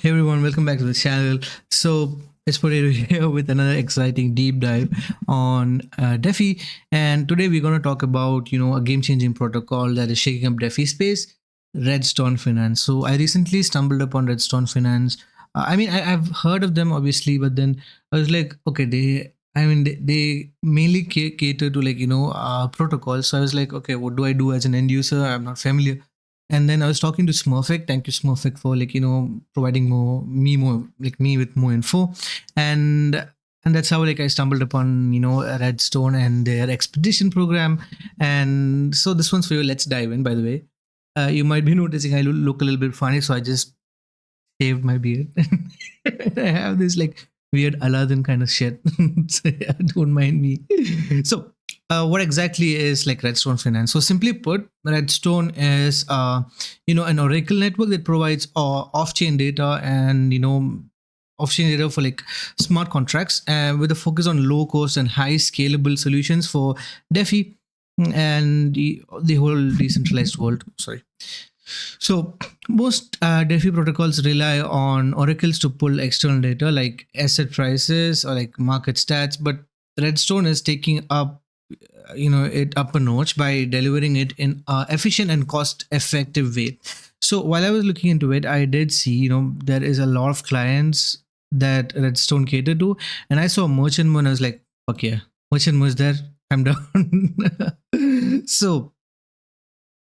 Hey everyone, welcome back to the channel. So it's Potato here with another exciting deep dive on DeFi, and today we're going to talk about a game-changing protocol that is shaking up DeFi space, RedStone Finance. So I recently stumbled upon RedStone Finance. I've heard of them obviously, but then I was like, okay, they mainly cater to protocols. So I was like, okay, what do I do as an end user? I'm not familiar. And then I was talking to Smurfik. Thank you, Smurfik, for providing me with more info, and that's how I stumbled upon Redstone and their expedition program. And so this one's for you. Let's dive in. By the way, you might be noticing I look a little bit funny, so I just shaved my beard. I have this weird Aladdin kind of shit. So, yeah, don't mind me. So what exactly is Redstone Finance? So simply put, Redstone is an Oracle network that provides off-chain data and off-chain data for smart contracts with a focus on low cost and high scalable solutions for DeFi and the whole decentralized world. Sorry. So most DeFi protocols rely on oracles to pull external data like asset prices or market stats, but Redstone is taking up it up a notch by delivering it in a efficient and cost effective way. So while I was looking into it, I did see there is a lot of clients that Redstone cater to, and I saw merchant mode. I was like, fuck yeah, merchant mode is there, I'm down. So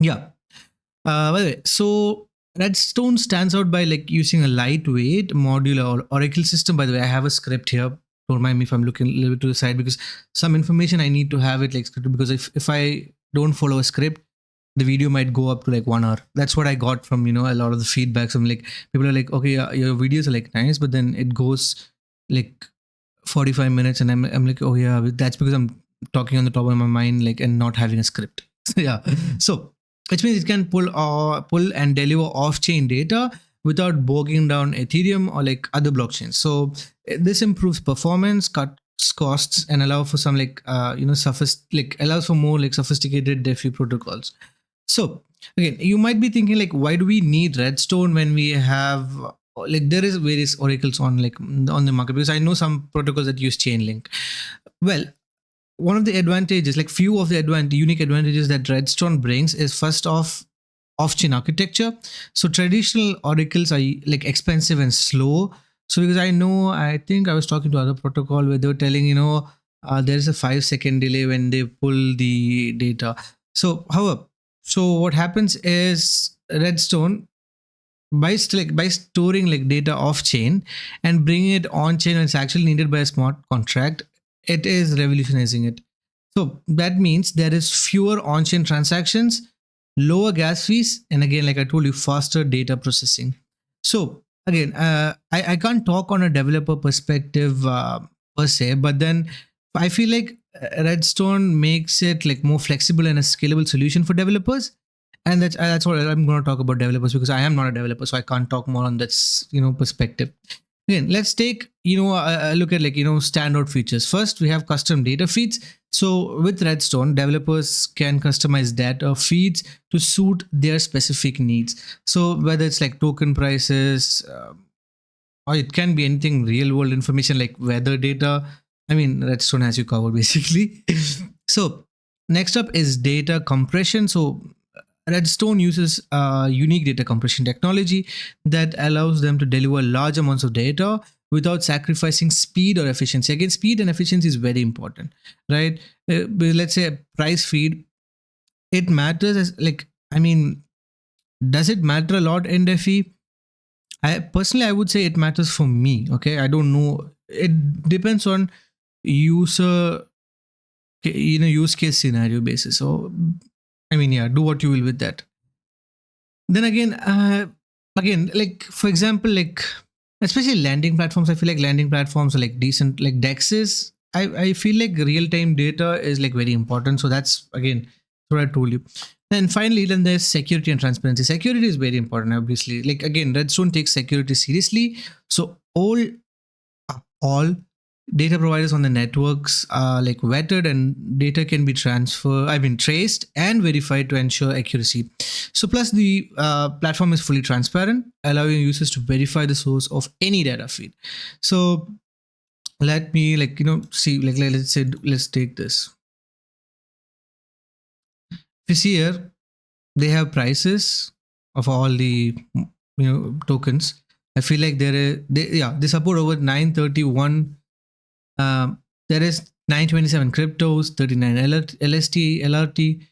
yeah, by the way, so Redstone stands out by using a lightweight modular or Oracle system. By the way, I have a script here. Don't mind me if I'm looking a little bit to the side because some information I need to have it scripted, because if I don't follow a script, the video might go up to 1 hour. That's what I got from a lot of the feedbacks. I'm people are okay, yeah, your videos are nice, but then it goes 45 minutes, and I'm like, oh yeah, that's because I'm talking on the top of my mind and not having a script. Yeah. So which means it can pull and deliver off-chain data without bogging down Ethereum or other blockchains. So this improves performance, cuts costs, and allow for some allows for more sophisticated DeFi protocols. So again, you might be thinking why do we need Redstone when we have there is various oracles on on the market? Because I know some protocols that use Chainlink. Well, one of the advantages, few of the unique advantages that Redstone brings is first off-chain architecture. So traditional oracles are expensive and slow. So because I think I was talking to other protocol where they were telling there is a 5-second delay when they pull the data. So however, so what happens is Redstone by storing data off chain and bringing it on chain when it's actually needed by a smart contract, it is revolutionizing it. So that means there is fewer on-chain transactions, lower gas fees, and again, like I told you, faster data processing. So again, I can't talk on a developer perspective per se, but then I feel Redstone makes it more flexible and a scalable solution for developers. And that's what I'm going to talk about developers, because I am not a developer, so I can't talk more on this perspective. Again, let's take a look at standout features. First, we have custom data feeds. So with Redstone, developers can customize data feeds to suit their specific needs. So whether it's token prices, or it can be anything real world information like weather data. I mean, Redstone has you covered basically. So next up is data compression. So Redstone uses unique data compression technology that allows them to deliver large amounts of data without sacrificing speed or efficiency. Again, speed and efficiency is very important, right? Let's say a price feed, it matters as does it matter a lot in DeFi? I would say it matters for me. Okay, I don't know. It depends on user, use case scenario basis. So yeah, do what you will with that. Then again, for example, especially landing platforms, I feel landing platforms are decent, DEXs. I feel real-time data is very important. So that's again what I told you. And finally, then there's security and transparency. Security is very important, obviously. Again, Redstone takes security seriously. So all Data providers on the networks are like vetted, and data can be traced and verified to ensure accuracy. So plus the platform is fully transparent, allowing users to verify the source of any data feed. So let me see, let's take this. If you see here, they have prices of all the tokens. I feel like they support over 931. There is 927 cryptos, 39 LST, LRT.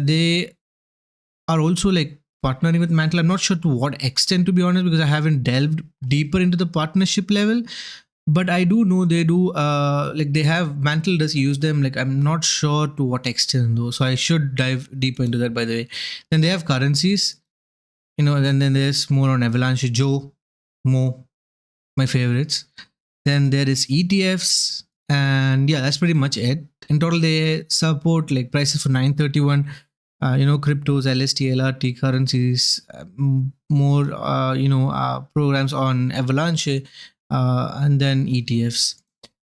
They are also like partnering with Mantle. I'm not sure to what extent, to be honest, because I haven't delved deeper into the partnership level. But I do know they do they have Mantle does use them. Like I'm not sure to what extent though. So I should dive deeper into that, by the way. Then they have currencies, then there's more on Avalanche, Joe, Mo, my favorites. Then there is ETFs, and yeah, that's pretty much it. In total, they support like prices for 931. Cryptos, LST, LRT, currencies, more programs on Avalanche, and then ETFs.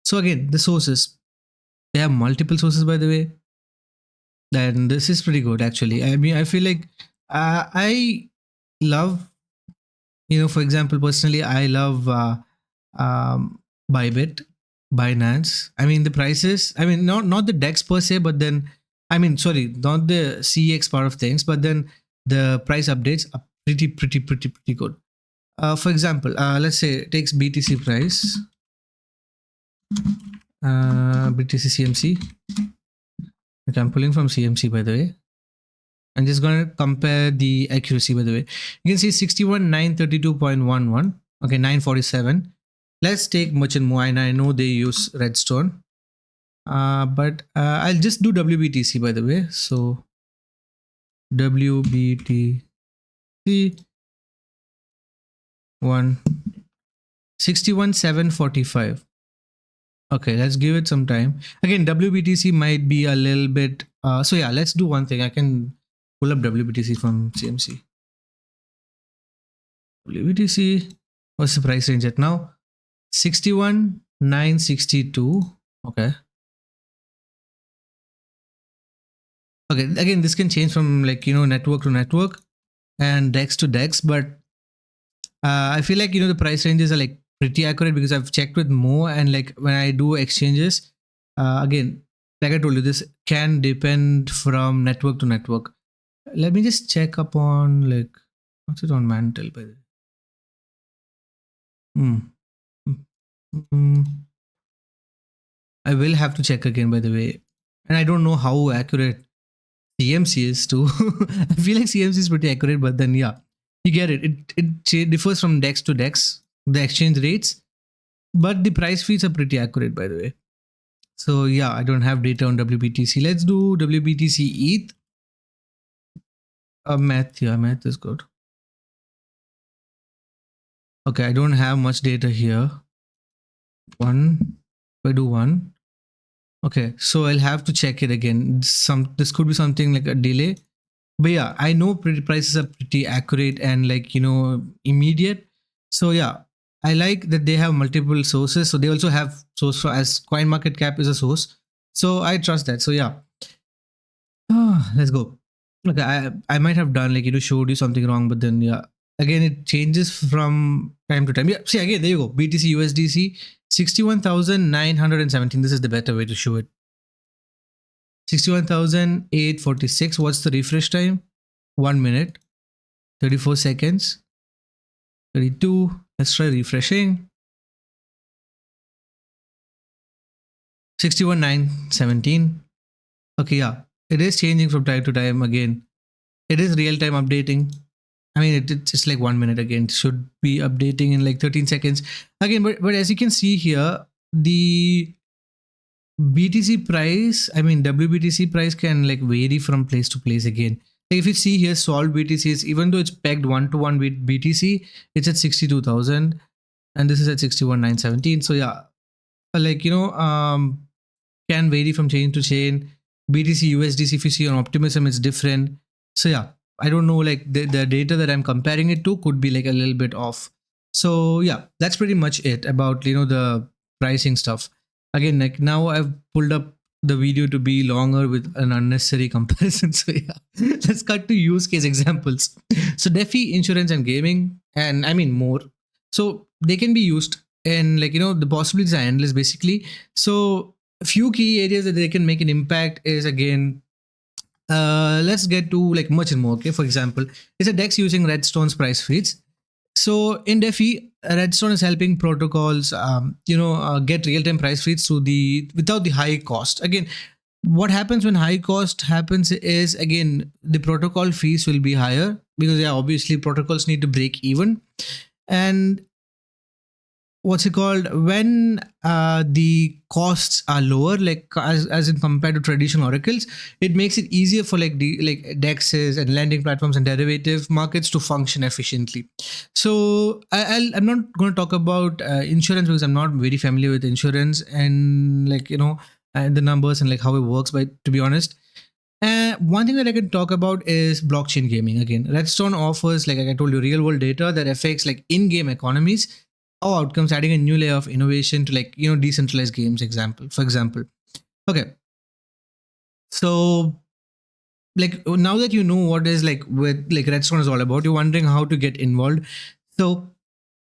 So again, the sources, they have multiple sources, by the way. And this is pretty good actually. I mean, I feel like I love, for example, personally, I love Bybit, Binance. I mean, the prices, I mean, not the DEX per se, but then, I mean, sorry, not the CEX part of things, but then the price updates are pretty good. For example, let's say it takes BTC price, BTC CMC. Okay, I'm pulling from CMC, by the way. I'm just going to compare the accuracy, by the way. You can see 61,932.11. Okay, 947. Let's take Merchant Moine. I know they use RedStone. But I'll just do WBTC, by the way. So WBTC 61,745. Okay, let's give it some time. Again, WBTC might be a little bit. So yeah, let's do one thing. I can pull up WBTC from CMC. WBTC, what's the price range at now? 61,962. Okay. Okay, again, this can change from network to network and DEX to DEX, but I feel like the price ranges are like pretty accurate because I've checked with Mo, and like when I do exchanges, again, like I told you, this can depend from network to network. Let me just check upon what's it on Mantle, by the way. I will have to check again, by the way, and I don't know how accurate CMC is too. I feel like CMC is pretty accurate, but then yeah, you get it. It differs from DEX to DEX, the exchange rates, but the price feeds are pretty accurate, by the way. So yeah, I don't have data on WBTC. Let's do WBTC ETH. Math is good. Okay, I don't have much data here. If I do one. Okay, so I'll have to check it again. This could be something like a delay. But yeah, I know prices are pretty accurate and immediate. So yeah, I like that they have multiple sources. So they also have source as CoinMarketCap is a source. So I trust that. So yeah, let's go. Okay, I might have done showed you something wrong, but then yeah, again it changes from time to time. Yeah, see again, there you go. BTC USDC 61,917. This is the better way to show it. 61,846. What's the refresh time? 1 minute, 34 seconds, 32. Let's try refreshing. 61,917. Okay, yeah, it is changing from time to time. Again, it is real time updating. I mean, it's just like 1 minute. Again, it should be updating in like 13 seconds. Again, but as you can see here, the BTC price, I mean WBTC price can vary from place to place. Again, like if you see here, solved BTCs, even though it's pegged 1-to-1 with BTC, it's at 62,000, and this is at 61,917. So yeah, can vary from chain to chain. BTC USDC, if you see on Optimism, it's different. So yeah, I don't know, the data that I'm comparing it to could be a little bit off. So yeah, that's pretty much it about the pricing stuff. Again, like now I've pulled up the video to be longer with an unnecessary comparison. So yeah, let's cut to use case examples. So DeFi, insurance, and gaming, and I mean more. So they can be used, and the possibilities are endless basically. So a few key areas that they can make an impact is, again, let's get to like much and more. Okay, for example, it's a DEX using Redstone's price feeds. So in DeFi, Redstone is helping protocols, get real-time price feeds through the without the high cost. Again, what happens when high cost happens is, again, the protocol fees will be higher because yeah, obviously protocols need to break even, and what's it called, when the costs are lower, like as in compared to traditional oracles, it makes it easier for like dexes and lending platforms and derivative markets to function efficiently. So I'm not going to talk about insurance because I'm not very familiar with insurance and and the numbers and like how it works, but to be honest, one thing that I can talk about is blockchain gaming. Again, Redstone offers, like I told you, real world data that affects like in-game economies or outcomes, adding a new layer of innovation to decentralized games. Example, for example. Okay, so like now that you know what is like with like Redstone is all about, you're wondering how to get involved. So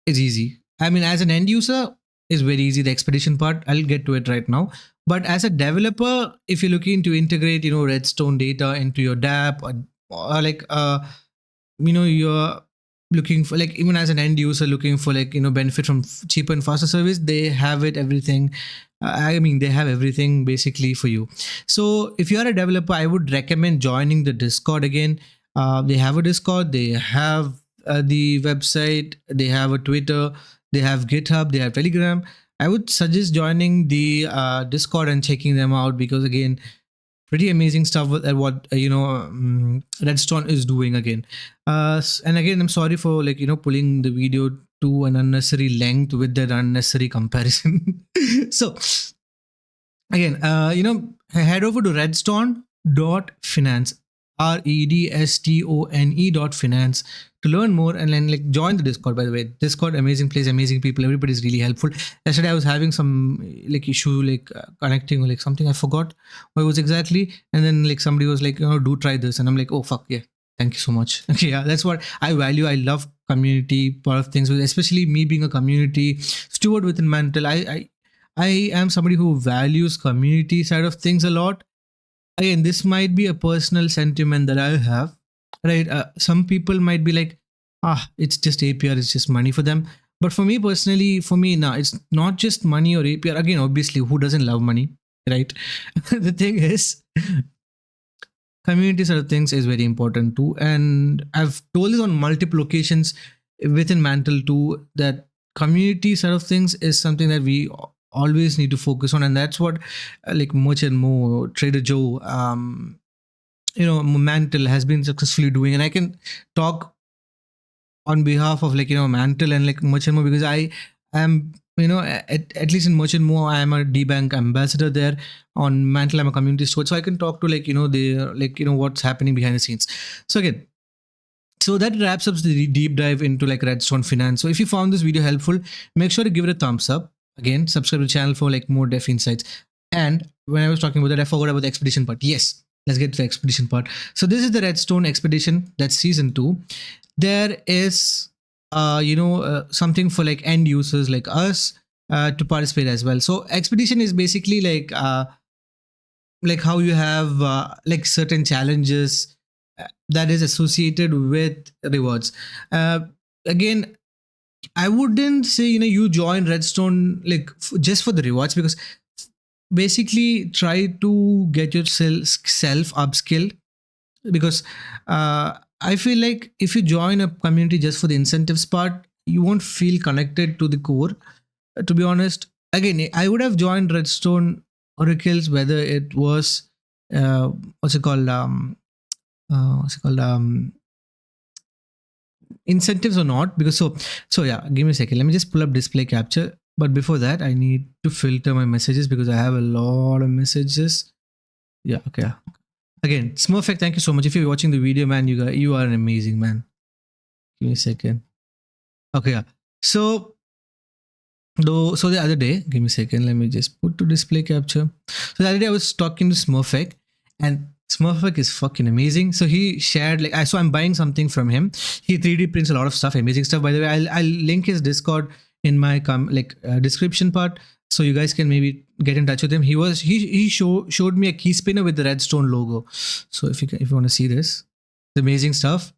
it's easy. I mean, as an end user, it's very easy. The expedition part, I'll get to it right now. But as a developer, if you're looking to integrate, Redstone data into your DApp, or like you're looking for, like, even as an end user looking for like benefit from cheaper and faster service, they have it everything. I mean, they have everything basically for you. So if you are a developer, I would recommend joining the Discord. Again, they have a Discord, they have the website, they have a Twitter, they have GitHub, they have Telegram. I would suggest joining the Discord and checking them out because, again, pretty amazing stuff at what Redstone is doing. Again, and again, I'm sorry for like pulling the video to an unnecessary length with that unnecessary comparison. So again, head over to redstone.finance, REDSTONE.finance, to learn more, and then like join the Discord. By the way, Discord, amazing place, amazing people, everybody's really helpful. Yesterday I was having some like issue, like connecting or like something, I forgot what it was exactly, and then like somebody was like, do try this, and I'm like, oh fuck yeah, thank you so much. Okay, yeah, that's what I value. I love community part of things, especially me being a community steward within Mantle. I am somebody who values community side of things a lot. Again, this might be a personal sentiment that I have, right? Some people might be like, it's just APR, it's just money for them. But for me personally, no, it's not just money or APR. Again, obviously, who doesn't love money, right? The thing is, community side of things is very important too. And I've told this on multiple occasions within Mantle too, that community side of things is something that we always need to focus on. And that's what like Much and More, Trader Joe, Mantle has been successfully doing. And I can talk on behalf of like Mantle and like Much and More because I am at least in Much and More, I am a DBank ambassador there. On Mantle, I'm a community steward, so I can talk to like the like what's happening behind the scenes. So again, so that wraps up the deep dive into like Redstone Finance. So if you found this video helpful, make sure to give it a thumbs up. Again, subscribe to the channel for like more def insights. And when I was talking about that, I forgot about the expedition part. Yes, let's get to the expedition part. So this is the Redstone expedition. That's season 2. There is something for like end users like us to participate as well. So expedition is basically like how you have like certain challenges that is associated with rewards. Again, I wouldn't say you join Redstone like just for the rewards, because basically try to get yourself upskilled, because I feel like if you join a community just for the incentives part, you won't feel connected to the core. To be honest, again, I would have joined Redstone Oracles whether it was what's it called incentives or not, because so yeah, give me a second, let me just pull up display capture. But before that, I need to filter my messages because I have a lot of messages. Yeah, okay. Again, Smurfect, thank you so much. If you're watching the video, man, you are an amazing man. Give me a second. Okay, yeah. So though, so the other day, give me a second, let me just put to display capture. So the other day I was talking to Smurfek, and Smurfek is fucking amazing. So he shared like so I'm buying something from him. He 3D prints a lot of stuff, amazing stuff. By the way, I'll link his Discord in my description part, so you guys can maybe get in touch with him. He showed me a key spinner with the RedStone logo. So if you want to see this, it's amazing stuff.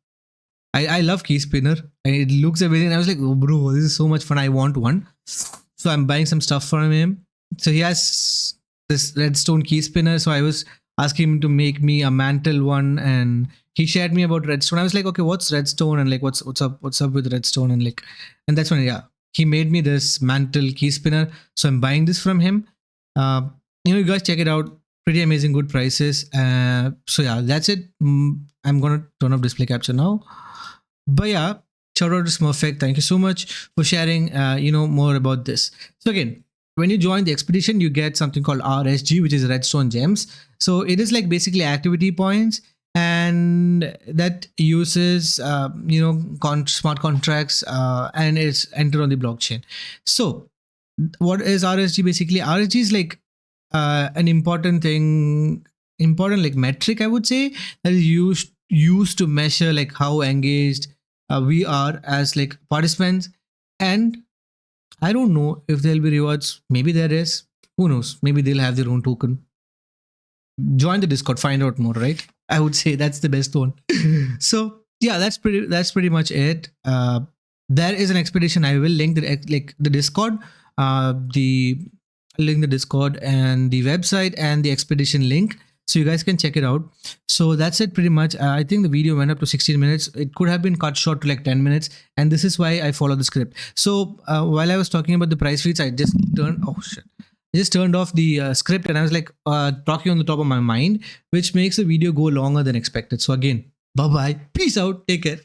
I love key spinner. It looks amazing. I was like, oh bro, this is so much fun. I want one. So I'm buying some stuff from him. So he has this redstone key spinner. So I was asking him to make me a mantle one, and he shared me about redstone. I was like, okay, what's redstone, and like what's up with redstone, and like, and that's when he made me this mantle key spinner. So I'm buying this from him. Uh, you guys check it out. Pretty amazing, good prices. So yeah, that's it. I'm gonna turn off display capture now. But yeah, shout out to Smurfect. Thank you so much for sharing, more about this. So again, when you join the expedition, you get something called RSG, which is Redstone Gems. So it is like basically activity points, and that uses, smart contracts, and it's entered on the blockchain. So what is RSG basically? RSG is like an important like metric, I would say, that is used to measure like how engaged we are as like participants. And I don't know if there'll be rewards. Maybe there is. Who knows? Maybe they'll have their own token. Join the Discord, find out more. Right? I would say that's the best one. So yeah, that's pretty much it. There is an expedition. I will link the Discord, the link the Discord and the website and the expedition link, so you guys can check it out. So that's it pretty much. I think the video went up to 16 minutes. It could have been cut short to like 10 minutes, and this is why I follow the script. So while I was talking about the price feeds, I just turned off the script, and I was like talking on the top of my mind, which makes the video go longer than expected. So again, bye bye, peace out, take care.